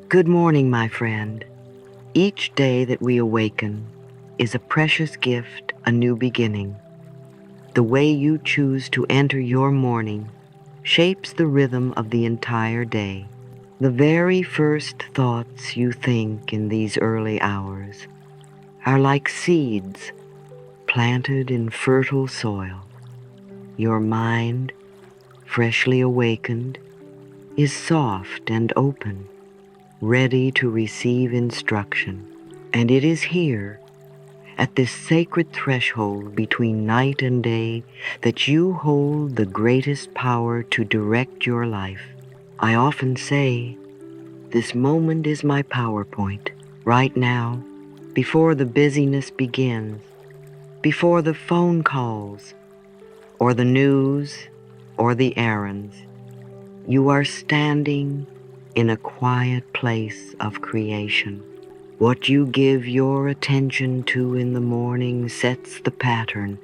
Good morning, my friend. Each day that we awaken is a precious gift, a new beginning. The way you choose to enter your morning shapes the rhythm of the entire day. The very first thoughts you think in these early hours are like seeds planted in fertile soil. Your mind, freshly awakened, is soft and open, ready to receive instruction. And it is here, at this sacred threshold between night and day, that you hold the greatest power to direct your life. I often say, this moment is my PowerPoint. Right now, before the busyness begins, before the phone calls, or the news, or the errands, you are standing in a quiet place of creation. What you give your attention to in the morning sets the pattern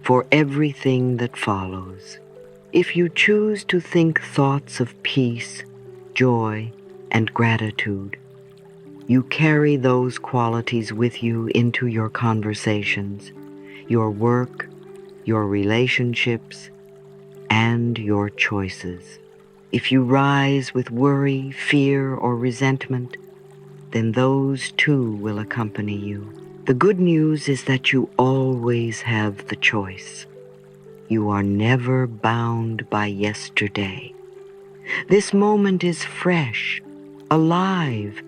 for everything that follows. If you choose to think thoughts of peace, joy, and gratitude, you carry those qualities with you into your conversations, your work, your relationships, and your choices. If you rise with worry, fear, or resentment, then those too will accompany you. The good news is that you always have the choice. You are never bound by yesterday. This moment is fresh, alive,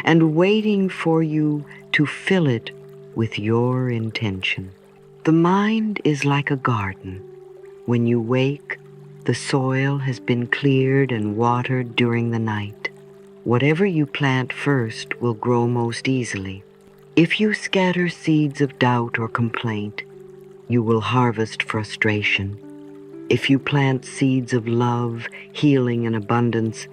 and waiting for you to fill it with your intention. The mind is like a garden. When you wake, the soil has been cleared and watered during the night. Whatever you plant first will grow most easily. If you scatter seeds of doubt or complaint, you will harvest frustration. If you plant seeds of love, healing, and abundance,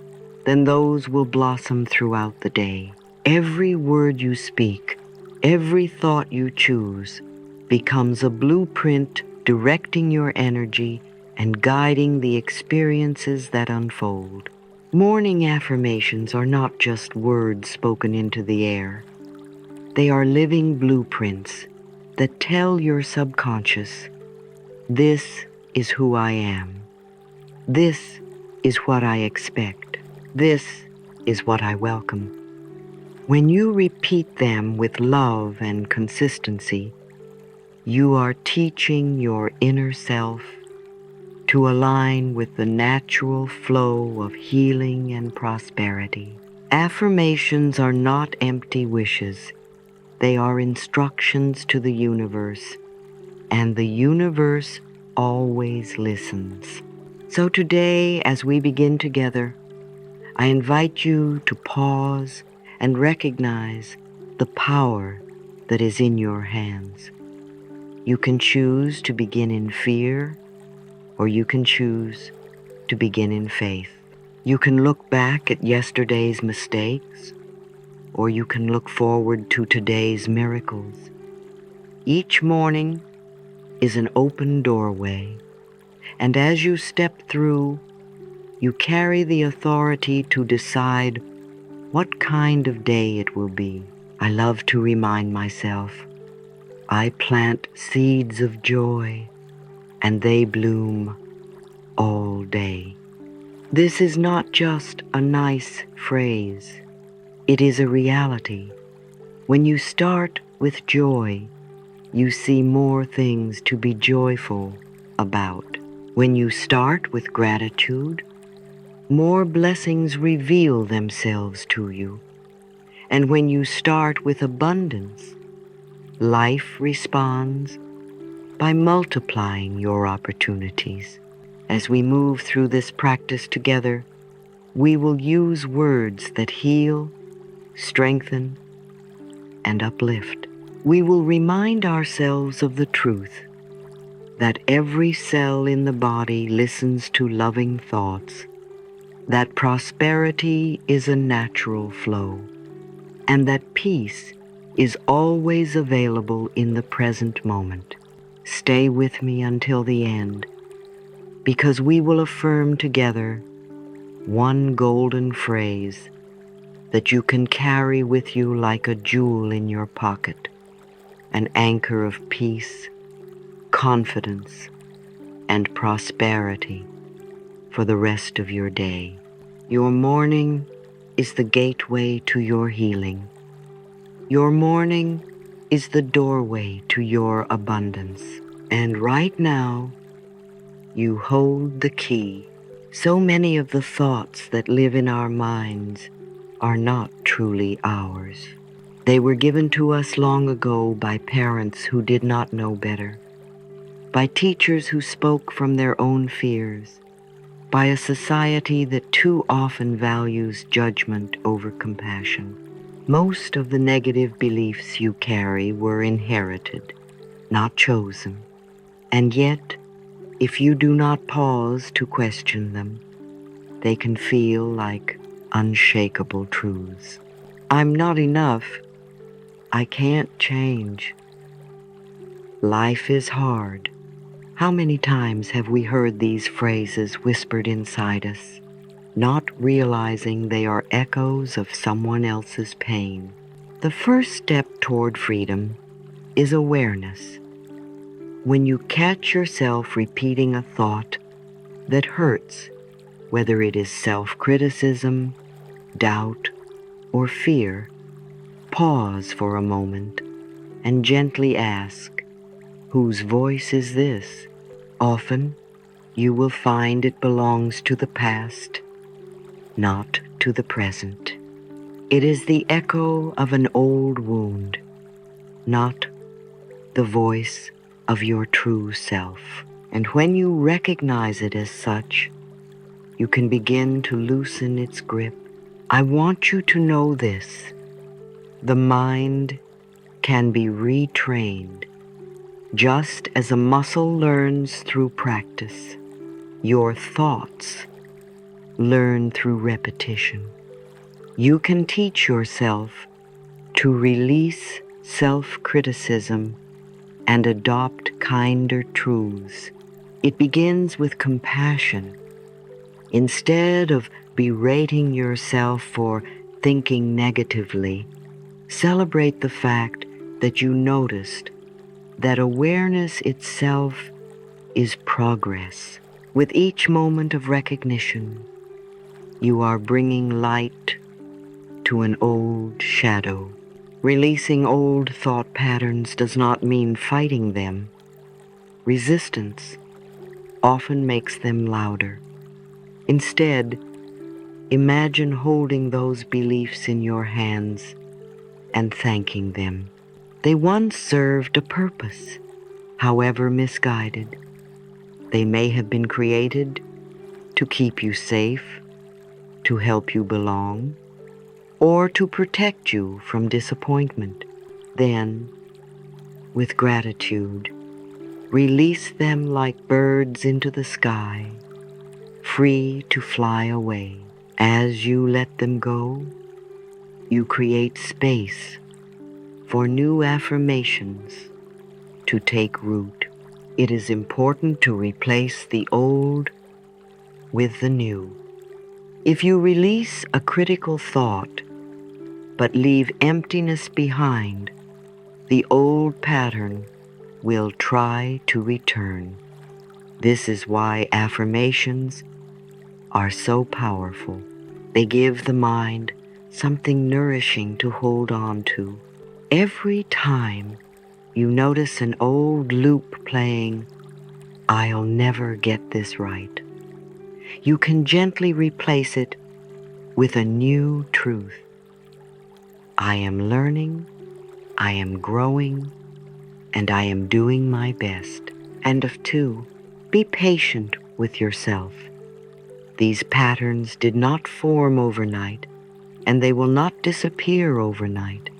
then those will blossom throughout the day. Every word you speak, every thought you choose, becomes a blueprint directing your energy and guiding the experiences that unfold. Morning affirmations are not just words spoken into the air. They are living blueprints that tell your subconscious, this is who I am. This is what I expect. This is what I welcome. When you repeat them with love and consistency, you are teaching your inner self to align with the natural flow of healing and prosperity. Affirmations are not empty wishes. They are instructions to the universe, and the universe always listens. So today, as we begin together, I invite you to pause and recognize the power that is in your hands. You can choose to begin in fear, or you can choose to begin in faith. You can look back at yesterday's mistakes, or you can look forward to today's miracles. Each morning is an open doorway, and as you step through, you carry the authority to decide what kind of day it will be. I love to remind myself, I plant seeds of joy, and they bloom all day. This is not just a nice phrase. It is a reality. When you start with joy, you see more things to be joyful about. When you start with gratitude, more blessings reveal themselves to you. And when you start with abundance, life responds by multiplying your opportunities. As we move through this practice together, we will use words that heal, strengthen, and uplift. We will remind ourselves of the truth that every cell in the body listens to loving thoughts, that prosperity is a natural flow, and that peace is always available in the present moment. Stay with me until the end, because we will affirm together one golden phrase that you can carry with you like a jewel in your pocket, an anchor of peace, confidence, and prosperity for the rest of your day. Your morning is the gateway to your healing. Your morning is the doorway to your abundance. And right now, you hold the key. So many of the thoughts that live in our minds are not truly ours. They were given to us long ago by parents who did not know better, by teachers who spoke from their own fears, by a society that too often values judgment over compassion. Most of the negative beliefs you carry were inherited, not chosen. And yet, if you do not pause to question them, they can feel like unshakable truths. I'm not enough. I can't change. Life is hard. How many times have we heard these phrases whispered inside us, not realizing they are echoes of someone else's pain? The first step toward freedom is awareness. When you catch yourself repeating a thought that hurts, whether it is self-criticism, doubt, or fear, pause for a moment and gently ask, whose voice is this? Often, you will find it belongs to the past, not to the present. It is the echo of an old wound, not the voice of your true self. And when you recognize it as such, you can begin to loosen its grip. I want you to know this. The mind can be retrained, just as a muscle learns through practice. Your thoughts learn through repetition. You can teach yourself to release self-criticism and adopt kinder truths. It begins with compassion. Instead of berating yourself for thinking negatively, celebrate the fact that you noticed that awareness itself is progress. With each moment of recognition, you are bringing light to an old shadow. Releasing old thought patterns does not mean fighting them. Resistance often makes them louder. Instead, imagine holding those beliefs in your hands and thanking them. They once served a purpose, however misguided. They may have been created to keep you safe, to help you belong, or to protect you from disappointment. Then, with gratitude, release them like birds into the sky, free to fly away. As you let them go, you create space for new affirmations to take root. It is important to replace the old with the new. If you release a critical thought but leave emptiness behind, the old pattern will try to return. This is why affirmations are so powerful. They give the mind something nourishing to hold on to. Every time you notice an old loop playing, "I'll never get this right," you can gently replace it with a new truth. I am learning, I am growing, and I am doing my best. And of two, be patient with yourself. These patterns did not form overnight, and they will not disappear overnight.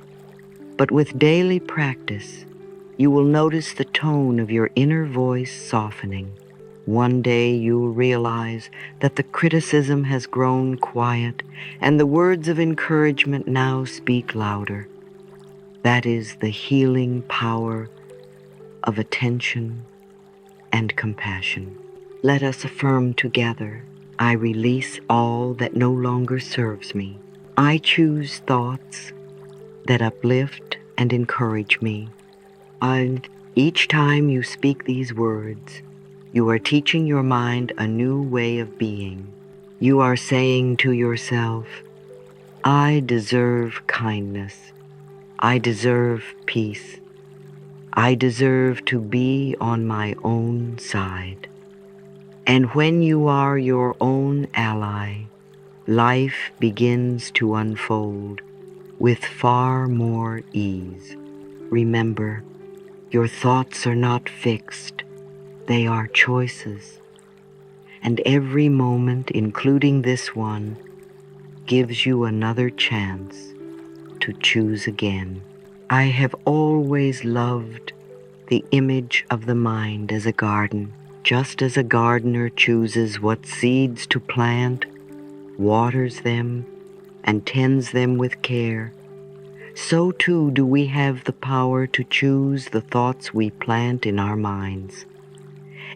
But with daily practice, you will notice the tone of your inner voice softening. One day you will realize that the criticism has grown quiet, and the words of encouragement now speak louder. That is the healing power of attention and compassion. Let us affirm together, I release all that no longer serves me. I choose thoughts that uplift and encourage me. And each time you speak these words, you are teaching your mind a new way of being. You are saying to yourself, I deserve kindness. I deserve peace. I deserve to be on my own side. And when you are your own ally, life begins to unfold with far more ease. Remember, your thoughts are not fixed, they are choices. And every moment, including this one, gives you another chance to choose again. I have always loved the image of the mind as a garden. Just as a gardener chooses what seeds to plant, waters them, and tends them with care, so too do we have the power to choose the thoughts we plant in our minds.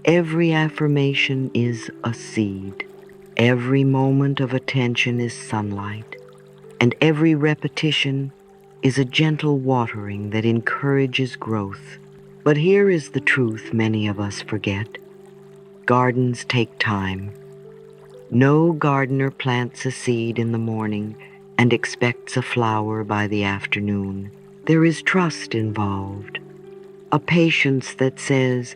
Every affirmation is a seed. Every moment of attention is sunlight, and every repetition is a gentle watering that encourages growth. But here is the truth many of us forget. Gardens take time. No gardener plants a seed in the morning and expects a flower by the afternoon. There is trust involved, a patience that says,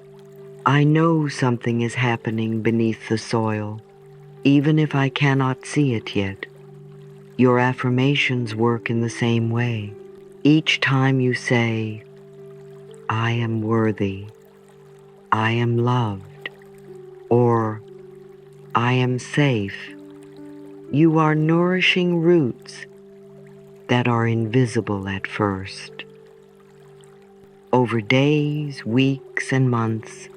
I know something is happening beneath the soil, even if I cannot see it yet. Your affirmations work in the same way. Each time you say, I am worthy, I am loved, or I am safe, you are nourishing roots that are invisible at first. Over days, weeks, and months,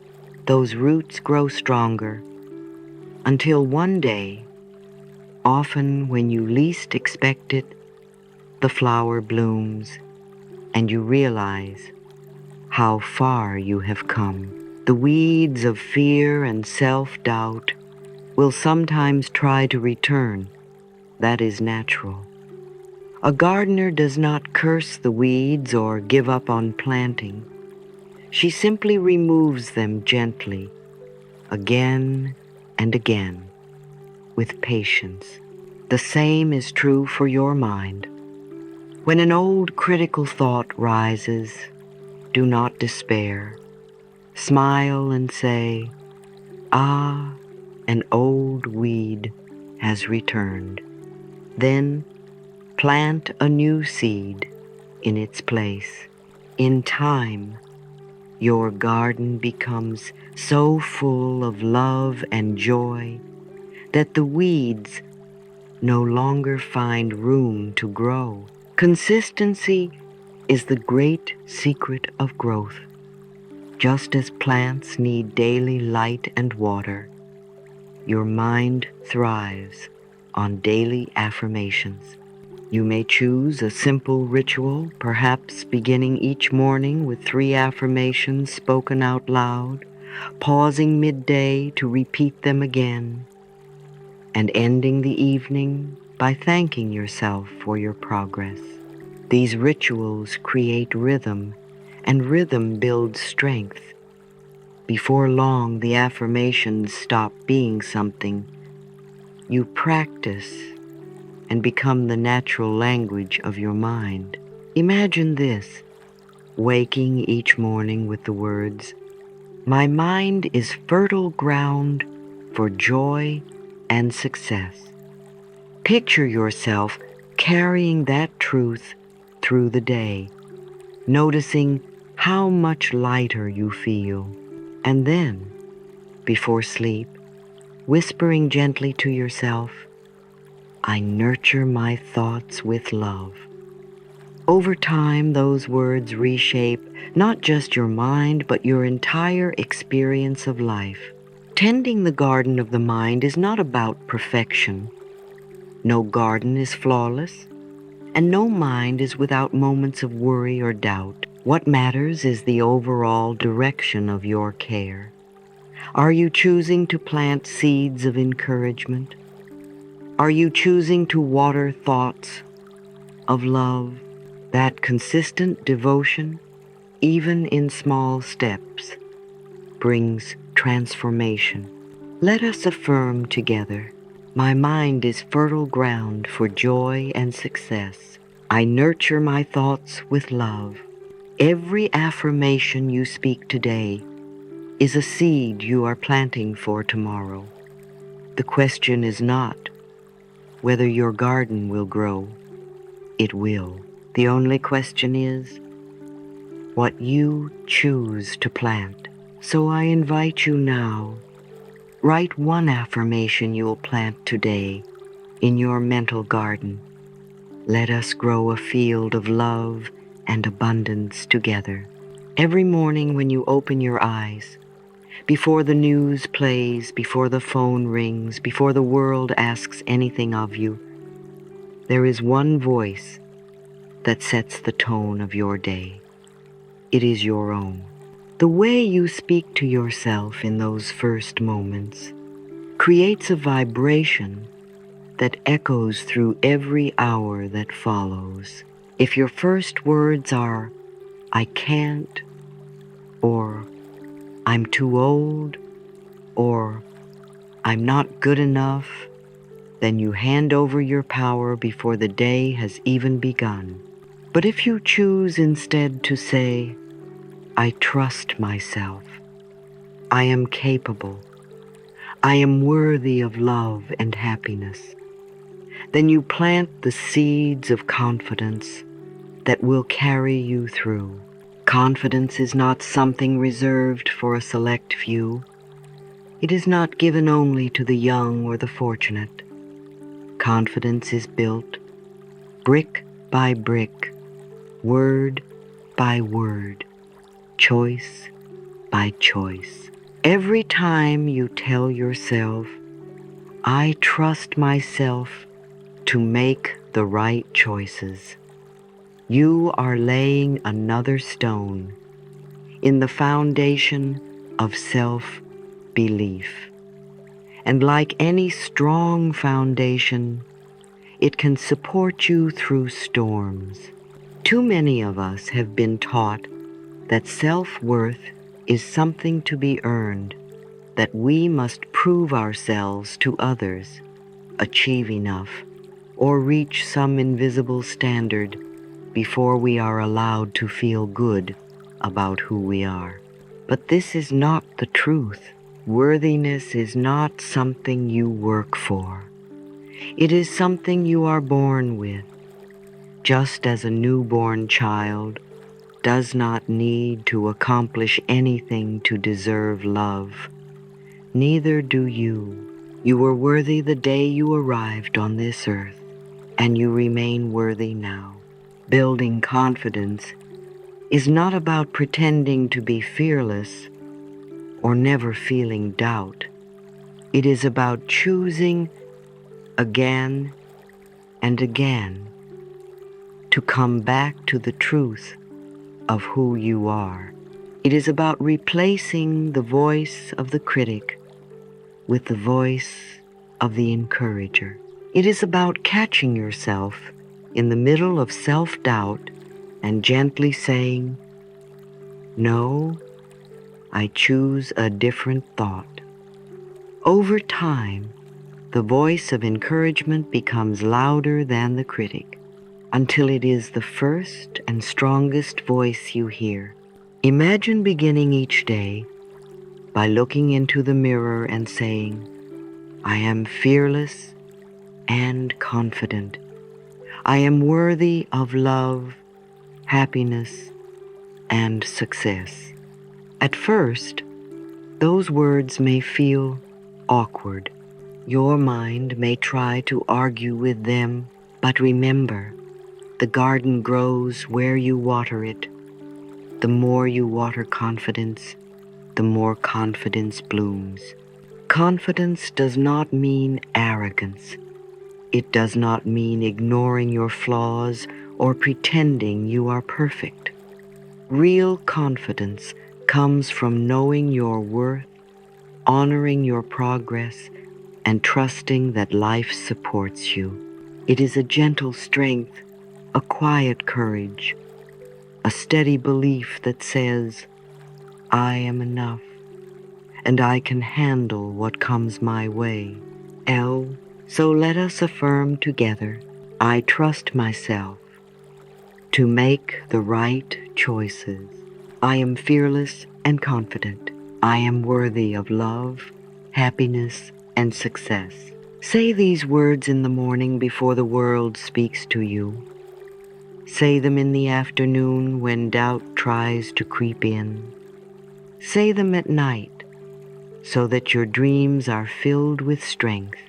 those roots grow stronger until one day, often when you least expect it, the flower blooms and you realize how far you have come. The weeds of fear and self-doubt will sometimes try to return. That is natural. A gardener does not curse the weeds or give up on planting. She simply removes them gently, again and again, with patience. The same is true for your mind. When an old critical thought rises, do not despair. Smile and say, ah, an old weed has returned. Then plant a new seed in its place. In time, your garden becomes so full of love and joy that the weeds no longer find room to grow. Consistency is the great secret of growth. Just as plants need daily light and water, your mind thrives on daily affirmations. You may choose a simple ritual, perhaps beginning each morning with 3 affirmations spoken out loud, pausing midday to repeat them again, and ending the evening by thanking yourself for your progress. These rituals create rhythm, and rhythm builds strength. Before long, the affirmations stop being something you practice and become the natural language of your mind. Imagine this, waking each morning with the words, my mind is fertile ground for joy and success. Picture yourself carrying that truth through the day, noticing how much lighter you feel. And then, before sleep, whispering gently to yourself, I nurture my thoughts with love. Over time, those words reshape not just your mind, but your entire experience of life. Tending the garden of the mind is not about perfection. No garden is flawless, and no mind is without moments of worry or doubt. What matters is the overall direction of your care. Are you choosing to plant seeds of encouragement? Are you choosing to water thoughts of love, that consistent devotion, even in small steps, brings transformation? Let us affirm together, my mind is fertile ground for joy and success. I nurture my thoughts with love. Every affirmation you speak today is a seed you are planting for tomorrow. The question is not whether your garden will grow. It will. The only question is what you choose to plant. So I invite you now, write one affirmation you'll plant today in your mental garden. Let us grow a field of love and abundance together. Every morning when you open your eyes, before the news plays, before the phone rings, before the world asks anything of you, there is one voice that sets the tone of your day. It is your own. The way you speak to yourself in those first moments creates a vibration that echoes through every hour that follows. If your first words are, I can't, or I'm too old, or I'm not good enough, then you hand over your power before the day has even begun. But if you choose instead to say, I trust myself, I am capable, I am worthy of love and happiness, then you plant the seeds of confidence that will carry you through. Confidence is not something reserved for a select few. It is not given only to the young or the fortunate. Confidence is built brick by brick, word by word, choice by choice. Every time you tell yourself, I trust myself to make the right choices, you are laying another stone in the foundation of self-belief. And like any strong foundation, it can support you through storms. Too many of us have been taught that self-worth is something to be earned, that we must prove ourselves to others, achieve enough, or reach some invisible standard before we are allowed to feel good about who we are. But this is not the truth. Worthiness is not something you work for. It is something you are born with, just as a newborn child does not need to accomplish anything to deserve love. Neither do you. You were worthy the day you arrived on this earth, and you remain worthy now. Building confidence is not about pretending to be fearless or never feeling doubt. It is about choosing again and again to come back to the truth of who you are. It is about replacing the voice of the critic with the voice of the encourager. It is about catching yourself in the middle of self-doubt and gently saying, no, I choose a different thought. Over time, the voice of encouragement becomes louder than the critic, until it is the first and strongest voice you hear. Imagine beginning each day by looking into the mirror and saying, I am fearless and confident. I am worthy of love, happiness, and success. At first, those words may feel awkward. Your mind may try to argue with them, but remember, the garden grows where you water it. The more you water confidence, the more confidence blooms. Confidence does not mean arrogance. It does not mean ignoring your flaws or pretending you are perfect. Real confidence comes from knowing your worth, honoring your progress, and trusting that life supports you. It is a gentle strength, a quiet courage, a steady belief that says, I am enough, and I can handle what comes my way. L. So let us affirm together, I trust myself to make the right choices. I am fearless and confident. I am worthy of love, happiness, and success. Say these words in the morning before the world speaks to you. Say them in the afternoon when doubt tries to creep in. Say them at night so that your dreams are filled with strength.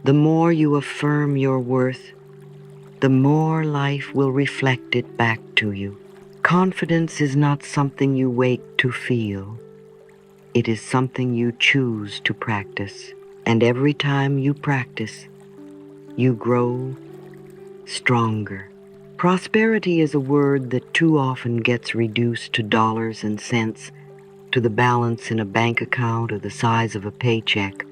The more you affirm your worth, the more life will reflect it back to you. Confidence is not something you wait to feel. It is something you choose to practice. And every time you practice, you grow stronger. Prosperity is a word that too often gets reduced to dollars and cents, to the balance in a bank account or the size of a paycheck.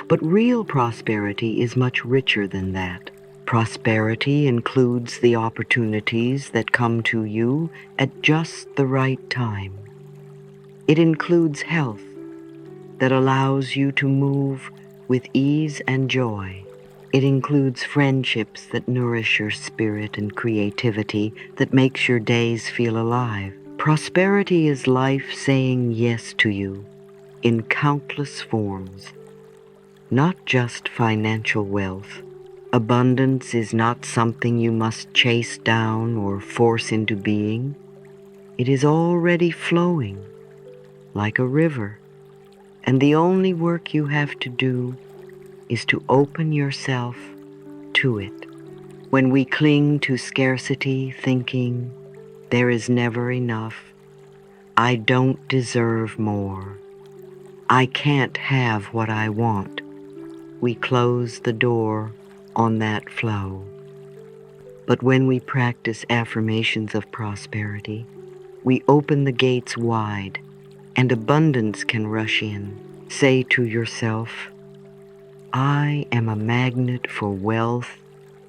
But real prosperity is much richer than that. Prosperity includes the opportunities that come to you at just the right time. It includes health that allows you to move with ease and joy. It includes friendships that nourish your spirit and creativity that makes your days feel alive. Prosperity is life saying yes to you in countless forms, not just financial wealth. Abundance is not something you must chase down or force into being. It is already flowing like a river, and the only work you have to do is to open yourself to it. When we cling to scarcity, thinking, there is never enough, I don't deserve more, I can't have what I want, we close the door on that flow. But when we practice affirmations of prosperity, we open the gates wide and abundance can rush in. Say to yourself, I am a magnet for wealth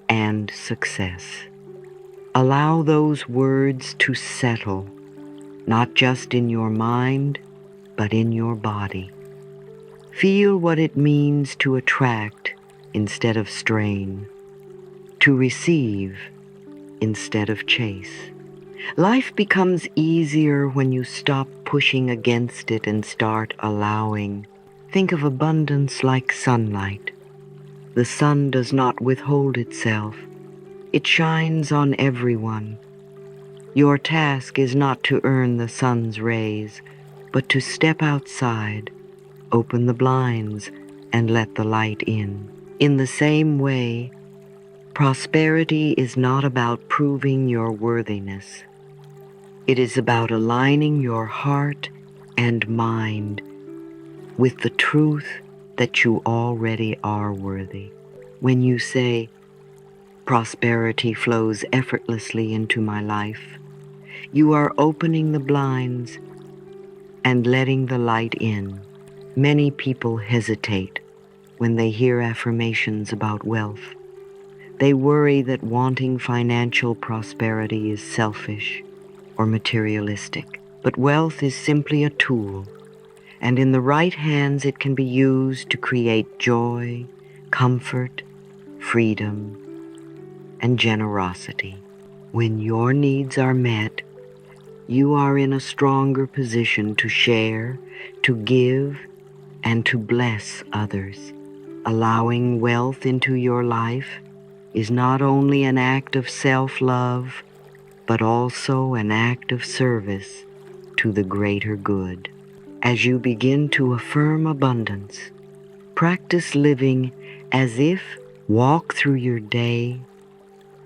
and success. Allow those words to settle, not just in your mind, but in your body. Feel what it means to attract instead of strain, to receive instead of chase. Life becomes easier when you stop pushing against it and start allowing. Think of abundance like sunlight. The sun does not withhold itself. It shines on everyone. Your task is not to earn the sun's rays, but to step outside, open the blinds, and let the light in. In the same way, prosperity is not about proving your worthiness. It is about aligning your heart and mind with the truth that you already are worthy. When you say, prosperity flows effortlessly into my life, you are opening the blinds and letting the light in. Many people hesitate when they hear affirmations about wealth. They worry that wanting financial prosperity is selfish or materialistic. But wealth is simply a tool, and in the right hands it can be used to create joy, comfort, freedom, and generosity. When your needs are met, you are in a stronger position to share, to give, and to bless others. Allowing wealth into your life is not only an act of self-love, but also an act of service to the greater good. As you begin to affirm abundance, practice living as if walk through your day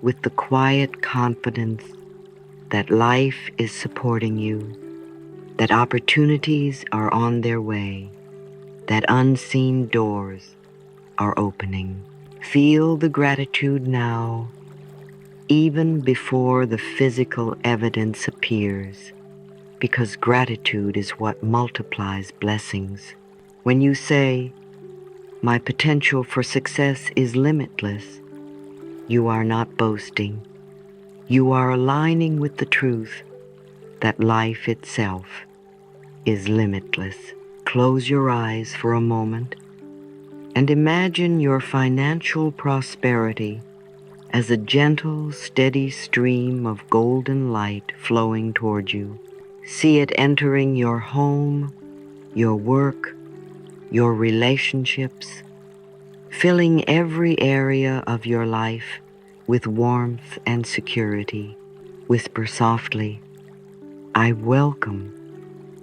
with the quiet confidence that life is supporting you, that opportunities are on their way, that unseen doors are opening. Feel the gratitude now, even before the physical evidence appears, because gratitude is what multiplies blessings. When you say, My potential for success is limitless. You are not boasting. You are aligning with the truth that life itself is limitless. Close your eyes for a moment and imagine your financial prosperity as a gentle, steady stream of golden light flowing toward you. See it entering your home, your work, your relationships, filling every area of your life with warmth and security. Whisper softly, I welcome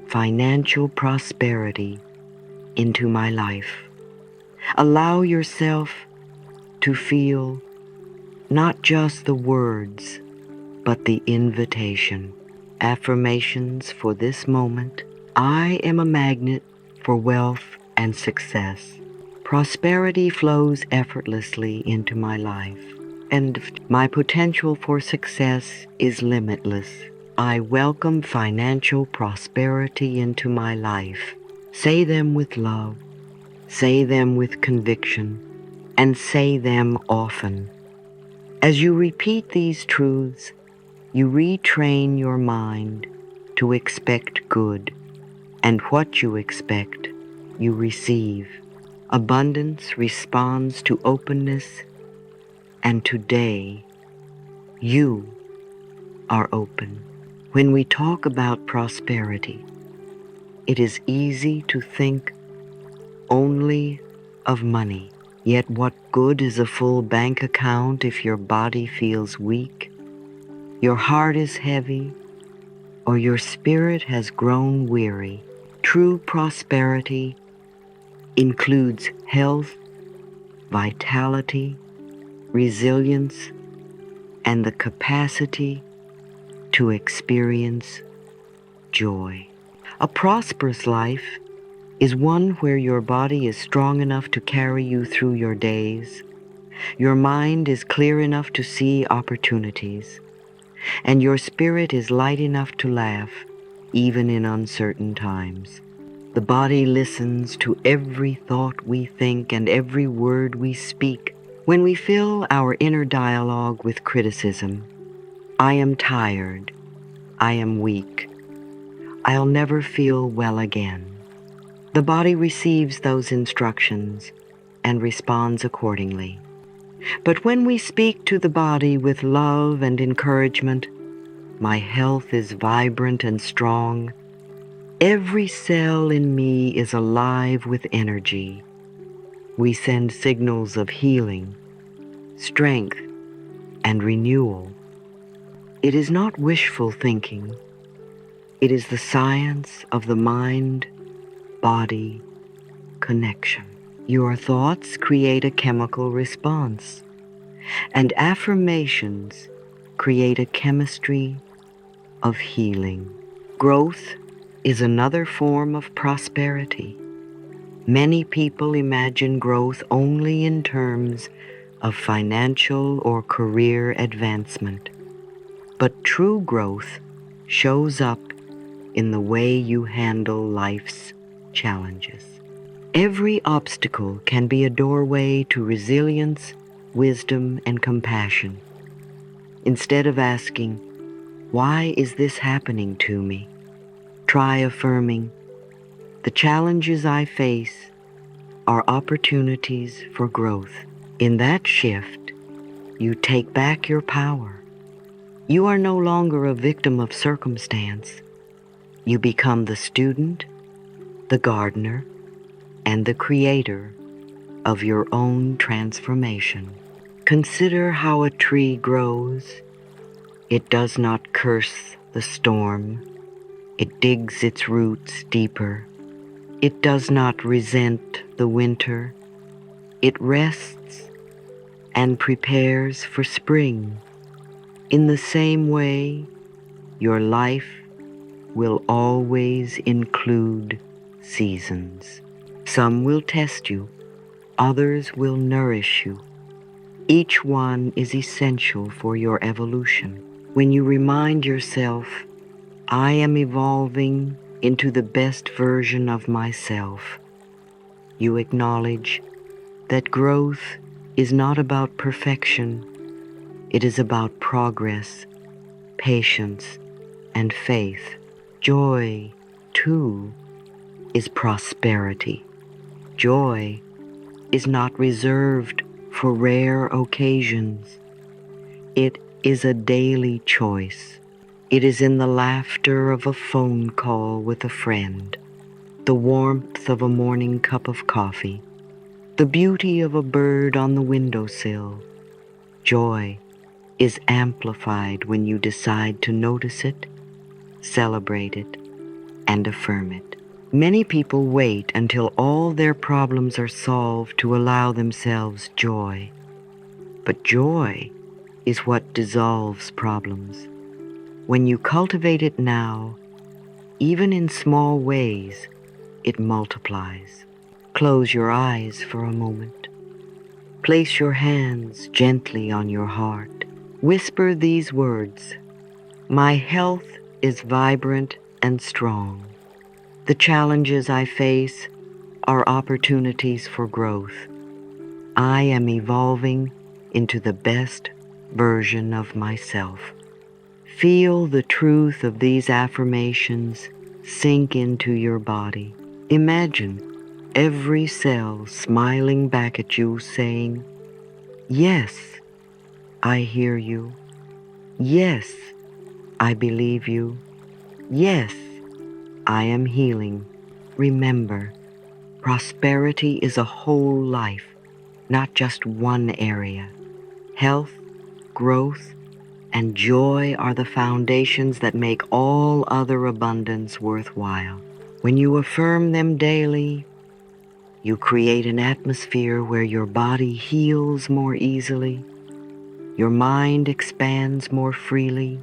financial prosperity into my life. Allow yourself to feel not just the words, but the invitation. Affirmations for this moment. I am a magnet for wealth and success. Prosperity flows effortlessly into my life, and my potential for success is limitless. I welcome financial prosperity into my life. Say them with love, say them with conviction, and say them often. As you repeat these truths, you retrain your mind to expect good, and what you expect, you receive. Abundance responds to openness, and today, you are open. When we talk about prosperity, it is easy to think only of money. Yet what good is a full bank account if your body feels weak, your heart is heavy, or your spirit has grown weary? True prosperity includes health, vitality, resilience, and the capacity to experience joy. A prosperous life is one where your body is strong enough to carry you through your days, your mind is clear enough to see opportunities, and your spirit is light enough to laugh even in uncertain times. The body listens to every thought we think and every word we speak. When we fill our inner dialogue with criticism, I am tired, I am weak, I'll never feel well again, the body receives those instructions and responds accordingly. But when we speak to the body with love and encouragement, my health is vibrant and strong. Every cell in me is alive with energy. We send signals of healing, strength, and renewal. It is not wishful thinking. It is the science of the mind-body connection. Your thoughts create a chemical response, and affirmations create a chemistry of healing. Growth is another form of prosperity. Many people imagine growth only in terms of financial or career advancement, but true growth shows up in the way you handle life's challenges. Every obstacle can be a doorway to resilience, wisdom, and compassion. Instead of asking, "Why is this happening to me?" try affirming, "The challenges I face are opportunities for growth." In that shift, you take back your power. You are no longer a victim of circumstance. You become the student, the gardener, and the creator of your own transformation. Consider how a tree grows. It does not curse the storm. It digs its roots deeper. It does not resent the winter. It rests and prepares for spring. In the same way, your life will always include seasons. Some will test you, others will nourish you. Each one is essential for your evolution. When you remind yourself, I am evolving into the best version of myself, you acknowledge that growth is not about perfection. It is about progress, patience, and faith. Joy, too, is prosperity. Joy is not reserved for rare occasions. It is a daily choice. It is in the laughter of a phone call with a friend, the warmth of a morning cup of coffee, the beauty of a bird on the windowsill. Joy is amplified when you decide to notice it, celebrate it, and affirm it. Many people wait until all their problems are solved to allow themselves joy. But joy is what dissolves problems. When you cultivate it now, even in small ways, it multiplies. Close your eyes for a moment. Place your hands gently on your heart. Whisper these words: "My health is vibrant and strong. The challenges I face are opportunities for growth. I am evolving into the best version of myself." Feel the truth of these affirmations sink into your body. Imagine every cell smiling back at you saying, "Yes, I hear you. Yes, I believe you. Yes, I am healing." Remember, prosperity is a whole life, not just one area. Health, growth, and joy are the foundations that make all other abundance worthwhile. When you affirm them daily, you create an atmosphere where your body heals more easily, your mind expands more freely,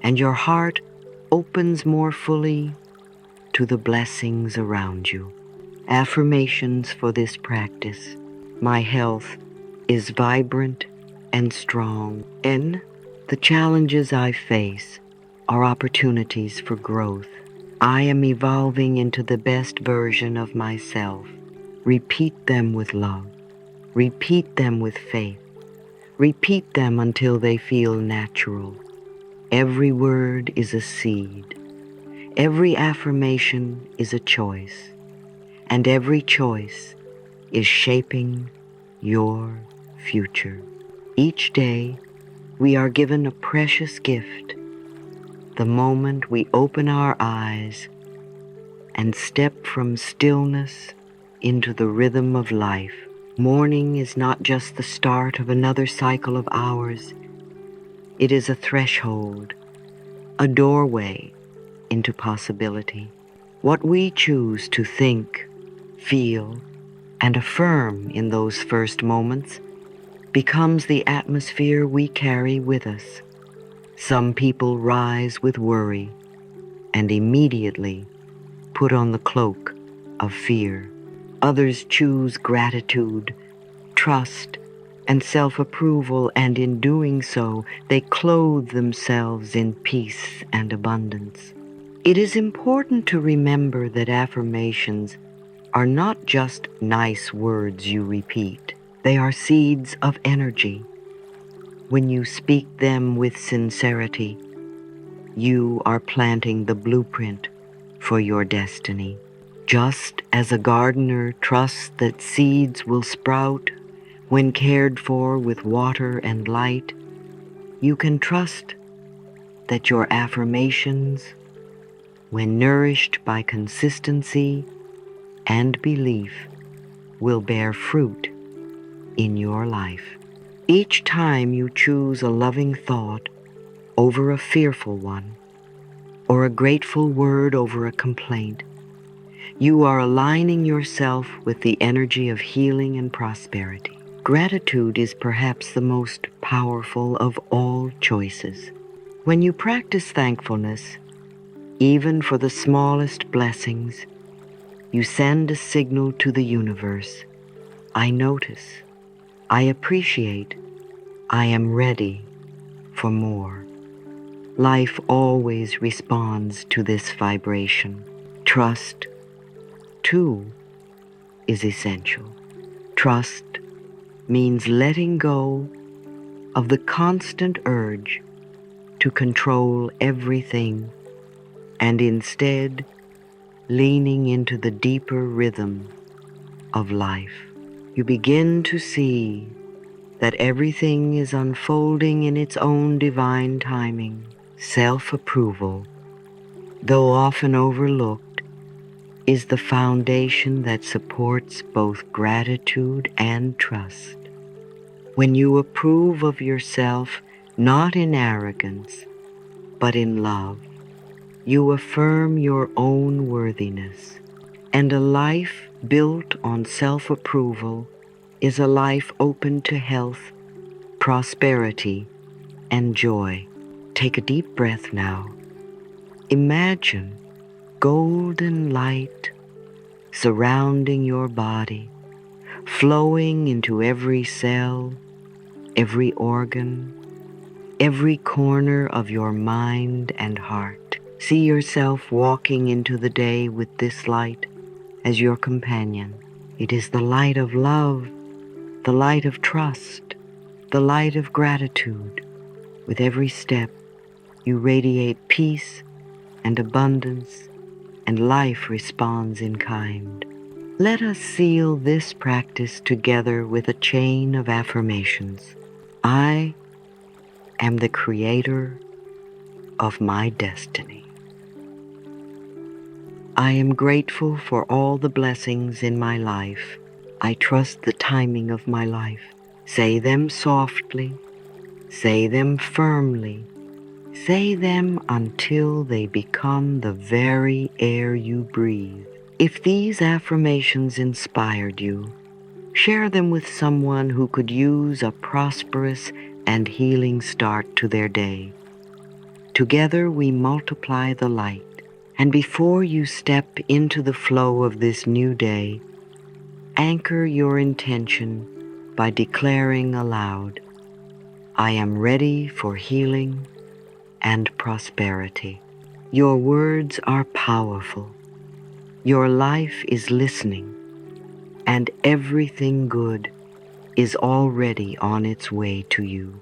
and your heart opens more fully to the blessings around you. Affirmations for this practice. My health is vibrant and strong. N. The challenges I face are opportunities for growth. I am evolving into the best version of myself. Repeat them with love. Repeat them with faith. Repeat them until they feel natural. Every word is a seed. Every affirmation is a choice. And every choice is shaping your future. Each day, we are given a precious gift, the moment we open our eyes and step from stillness into the rhythm of life. Morning is not just the start of another cycle of hours. It is a threshold, a doorway into possibility. What we choose to think, feel, and affirm in those first moments becomes the atmosphere we carry with us. Some people rise with worry and immediately put on the cloak of fear. Others choose gratitude, trust, and self-approval, and in doing so, they clothe themselves in peace and abundance. It is important to remember that affirmations are not just nice words you repeat. They are seeds of energy. When you speak them with sincerity, you are planting the blueprint for your destiny. Just as a gardener trusts that seeds will sprout when cared for with water and light, you can trust that your affirmations, when nourished by consistency and belief, will bear fruit in your life. Each time you choose a loving thought over a fearful one, or a grateful word over a complaint, you are aligning yourself with the energy of healing and prosperity. Gratitude is perhaps the most powerful of all choices. When you practice thankfulness, even for the smallest blessings, you send a signal to the universe. I notice, I appreciate, I am ready for more. Life always responds to this vibration. Trust, too, is essential. Trust means letting go of the constant urge to control everything and instead leaning into the deeper rhythm of life. You begin to see that everything is unfolding in its own divine timing. Self-approval, though often overlooked, is the foundation that supports both gratitude and trust. When you approve of yourself, not in arrogance, but in love, you affirm your own worthiness. And a life built on self-approval is a life open to health, prosperity, and joy. Take a deep breath now. Imagine golden light surrounding your body, flowing into every cell, every organ, every corner of your mind and heart. See yourself walking into the day with this light as your companion. It is the light of love, the light of trust, the light of gratitude. With every step, you radiate peace and abundance, and life responds in kind. Let us seal this practice together with a chain of affirmations. I am the creator of my destiny. I am grateful for all the blessings in my life. I trust the timing of my life. Say them softly. Say them firmly. Say them until they become the very air you breathe. If these affirmations inspired you, share them with someone who could use a prosperous and healing start to their day. Together we multiply the light, and before you step into the flow of this new day, anchor your intention by declaring aloud, I am ready for healing and prosperity. Your words are powerful. Your life is listening, and everything good is already on its way to you.